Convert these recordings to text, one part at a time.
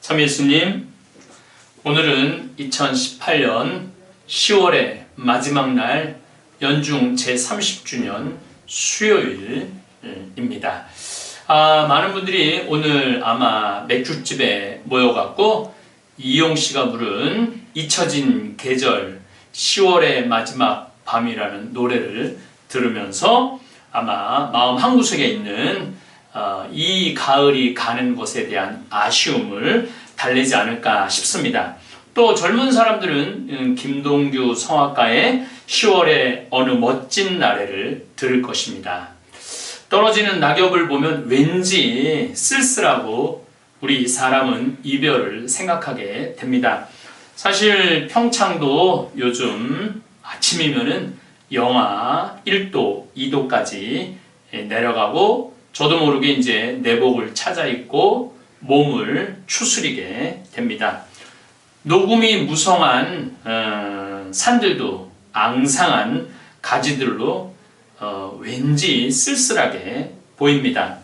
참 예수님, 오늘은 2018년 10월의 마지막 날 연중 제30주년 수요일입니다. 많은 분들이 오늘 아마 맥주집에 모여갖고 이용 씨가 부른 잊혀진 계절 10월의 마지막 밤이라는 노래를 들으면서 아마 마음 한구석에 있는 이 가을이 가는 것에 대한 아쉬움을 달래지 않을까 싶습니다. 또 젊은 사람들은 김동규 성악가의 10월의 어느 멋진 나래를 들을 것입니다. 떨어지는 낙엽을 보면 왠지 쓸쓸하고 우리 사람은 이별을 생각하게 됩니다. 사실 평창도 요즘 아침이면은 영하 1도, 2도까지 내려가고 저도 모르게 이제 내복을 찾아 입고 몸을 추스리게 됩니다. 녹음이 무성한 산들도 앙상한 가지들로 왠지 쓸쓸하게 보입니다.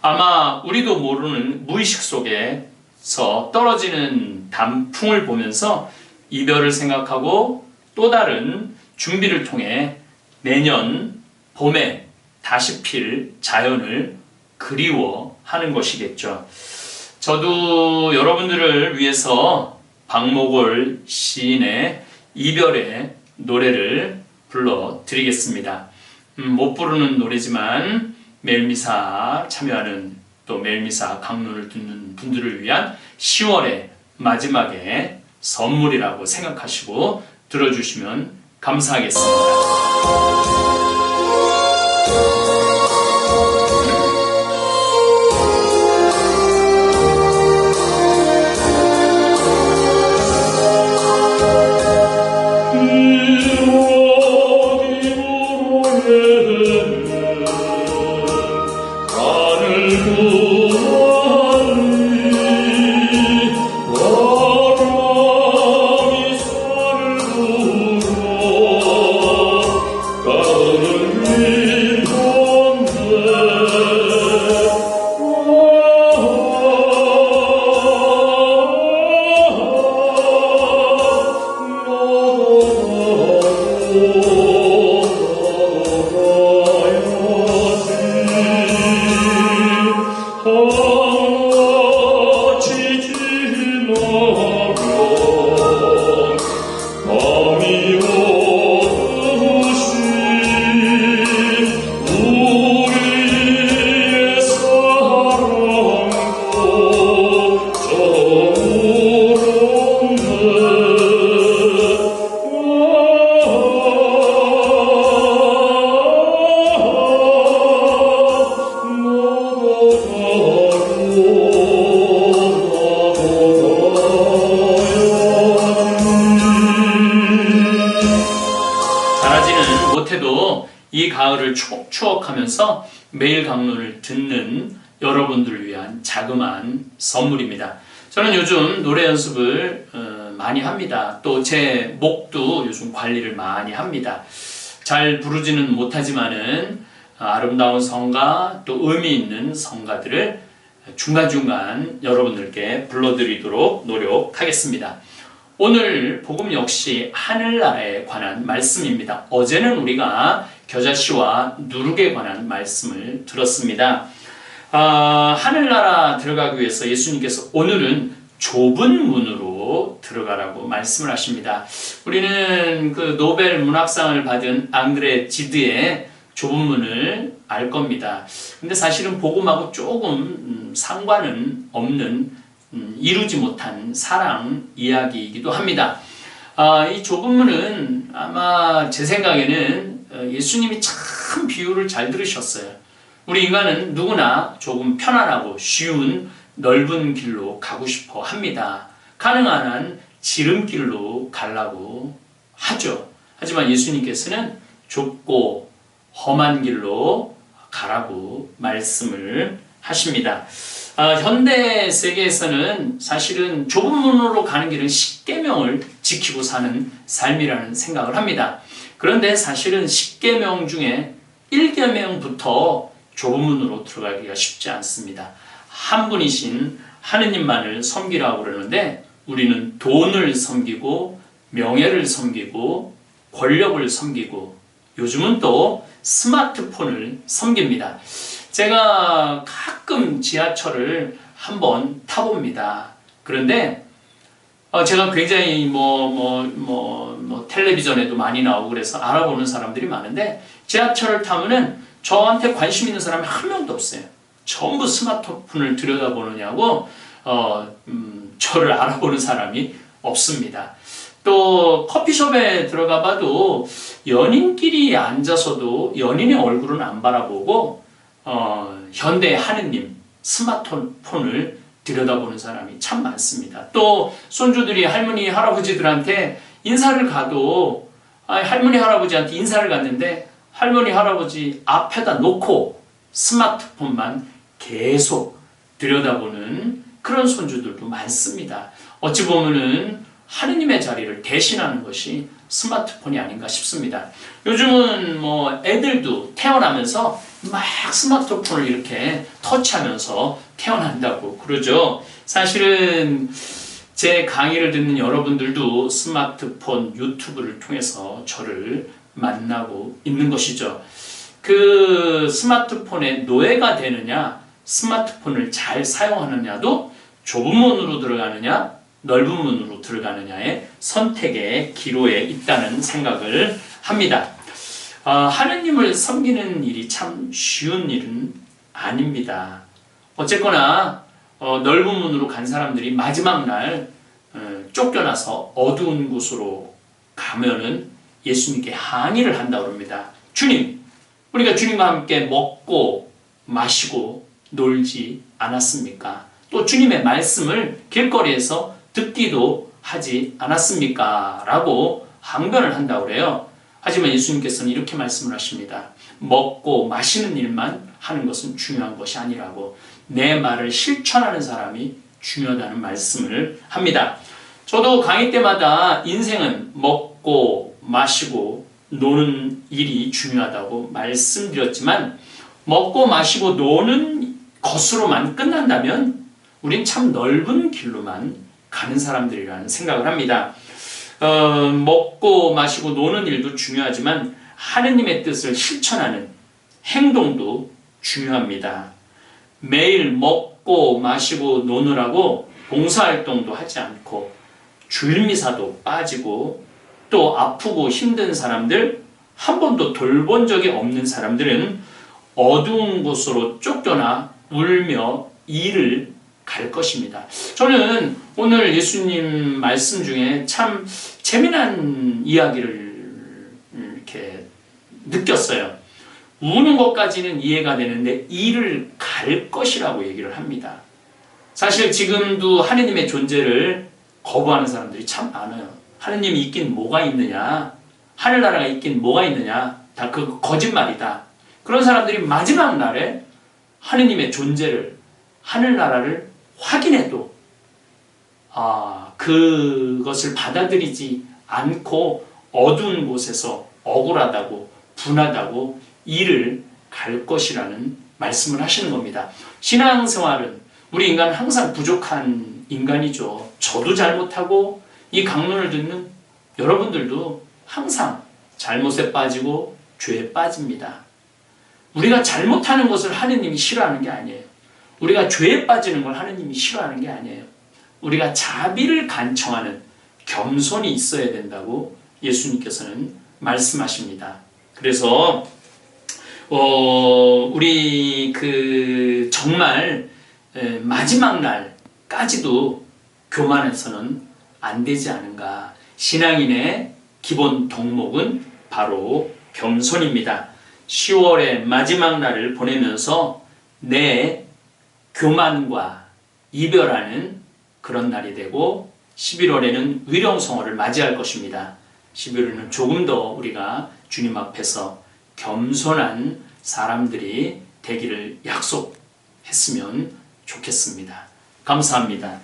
아마 우리도 모르는 무의식 속에서 떨어지는 단풍을 보면서 이별을 생각하고 또 다른 준비를 통해 내년 봄에 다시 필 자연을 그리워하는 것이겠죠. 저도 여러분들을 위해서 박목월 시인의 이별의 노래를 불러드리겠습니다. 못 부르는 노래지만 매일 미사 참여하는 또 매일 미사 강론을 듣는 분들을 위한 10월의 마지막에 선물이라고 생각하시고 들어주시면 감사하겠습니다. 못해도 이 가을을 추억하면서 매일 강론을 듣는 여러분들을 위한 자그마한 선물입니다. 저는 요즘 노래 연습을 많이 합니다. 또 제 목도 요즘 관리를 많이 합니다. 잘 부르지는 못하지만은 아름다운 성가 또 의미 있는 성가들을 중간중간 여러분들께 불러드리도록 노력하겠습니다. 오늘 복음 역시 하늘나라에 관한 말씀입니다. 어제는 우리가 겨자씨와 누룩에 관한 말씀을 들었습니다. 하늘나라 들어가기 위해서 예수님께서 오늘은 좁은 문으로 들어가라고 말씀을 하십니다. 우리는 그 노벨 문학상을 받은 앙드레 지드의 좁은 문을 알 겁니다. 근데 사실은 복음하고 조금 상관은 없는 이루지 못한 사랑 이야기이기도 합니다. 이 좁은 문은 아마 제 생각에는 예수님이 참 비유를 잘 들으셨어요. 우리 인간은 누구나 조금 편안하고 쉬운 넓은 길로 가고 싶어 합니다. 가능한 한 지름길로 가려고 하죠. 하지만 예수님께서는 좁고 험한 길로 가라고 말씀을 하십니다. 현대 세계에서는 사실은 좁은 문으로 가는 길은 십계명을 지키고 사는 삶이라는 생각을 합니다. 그런데 사실은 십계명 중에 1계명부터 좁은 문으로 들어가기가 쉽지 않습니다. 한 분이신 하느님만을 섬기라고 그러는데 우리는 돈을 섬기고 명예를 섬기고 권력을 섬기고 요즘은 또 스마트폰을 섬깁니다. 제가 가끔 지하철을 한번 타봅니다. 그런데 제가 굉장히 텔레비전에도 많이 나오고 그래서 알아보는 사람들이 많은데 지하철을 타면은 저한테 관심 있는 사람이 한 명도 없어요. 전부 스마트폰을 들여다보느냐고 저를 알아보는 사람이 없습니다. 또 커피숍에 들어가 봐도 연인끼리 앉아서도 연인의 얼굴은 안 바라보고 현대의 하느님 스마트폰을 들여다보는 사람이 참 많습니다. 또 손주들이 할머니 할아버지들한테 인사를 가도 할머니 할아버지한테 인사를 갔는데 할머니 할아버지 앞에다 놓고 스마트폰만 계속 들여다보는 그런 손주들도 많습니다. 어찌 보면은 하느님의 자리를 대신하는 것이 스마트폰이 아닌가 싶습니다. 요즘은 애들도 태어나면서 막 스마트폰을 이렇게 터치하면서 태어난다고 그러죠. 사실은 제 강의를 듣는 여러분들도 스마트폰 유튜브를 통해서 저를 만나고 있는 것이죠. 그 스마트폰의 노예가 되느냐, 스마트폰을 잘 사용하느냐도 좁은 문으로 들어가느냐, 넓은 문으로 들어가느냐의 선택의 기로에 있다는 생각을 합니다. 하느님을 섬기는 일이 참 쉬운 일은 아닙니다. 어쨌거나 넓은 문으로 간 사람들이 마지막 날 쫓겨나서 어두운 곳으로 가면은 예수님께 항의를 한다고 합니다. 주님, 우리가 주님과 함께 먹고 마시고 놀지 않았습니까? 또 주님의 말씀을 길거리에서 듣기도 하지 않았습니까? 라고 항변을 한다고 그래요. 하지만 예수님께서는 이렇게 말씀을 하십니다. 먹고 마시는 일만 하는 것은 중요한 것이 아니라고, 내 말을 실천하는 사람이 중요하다는 말씀을 합니다. 저도 강의 때마다 인생은 먹고 마시고 노는 일이 중요하다고 말씀드렸지만, 먹고 마시고 노는 것으로만 끝난다면 우린 참 넓은 길로만 가는 사람들이라는 생각을 합니다. 먹고 마시고 노는 일도 중요하지만 하느님의 뜻을 실천하는 행동도 중요합니다. 매일 먹고 마시고 노느라고 봉사활동도 하지 않고 주일미사도 빠지고 또 아프고 힘든 사람들, 한 번도 돌본 적이 없는 사람들은 어두운 곳으로 쫓겨나 울며 이를 갈 것입니다. 저는 오늘 예수님 말씀 중에 참 재미난 이야기를 이렇게 느꼈어요. 우는 것까지는 이해가 되는데 이를 갈 것이라고 얘기를 합니다. 사실 지금도 하느님의 존재를 거부하는 사람들이 참 많아요. 하느님이 있긴 뭐가 있느냐, 하늘나라가 있긴 뭐가 있느냐, 다 그 거짓말이다. 그런 사람들이 마지막 날에 하느님의 존재를, 하늘나라를 확인해도 그것을 받아들이지 않고 어두운 곳에서 억울하다고 분하다고 이를 갈 것이라는 말씀을 하시는 겁니다. 신앙생활은 우리 인간은 항상 부족한 인간이죠. 저도 잘못하고 이 강론을 듣는 여러분들도 항상 잘못에 빠지고 죄에 빠집니다. 우리가 잘못하는 것을 하느님이 싫어하는 게 아니에요. 우리가 죄에 빠지는 걸 하느님이 싫어하는 게 아니에요. 우리가 자비를 간청하는 겸손이 있어야 된다고 예수님께서는 말씀하십니다. 그래서 우리 정말 마지막 날까지도 교만해서는 안 되지 않은가. 신앙인의 기본 덕목은 바로 겸손입니다. 10월의 마지막 날을 보내면서 내 교만과 이별하는 그런 날이 되고 11월에는 위령성어를 맞이할 것입니다. 11월에는 조금 더 우리가 주님 앞에서 겸손한 사람들이 되기를 약속했으면 좋겠습니다. 감사합니다.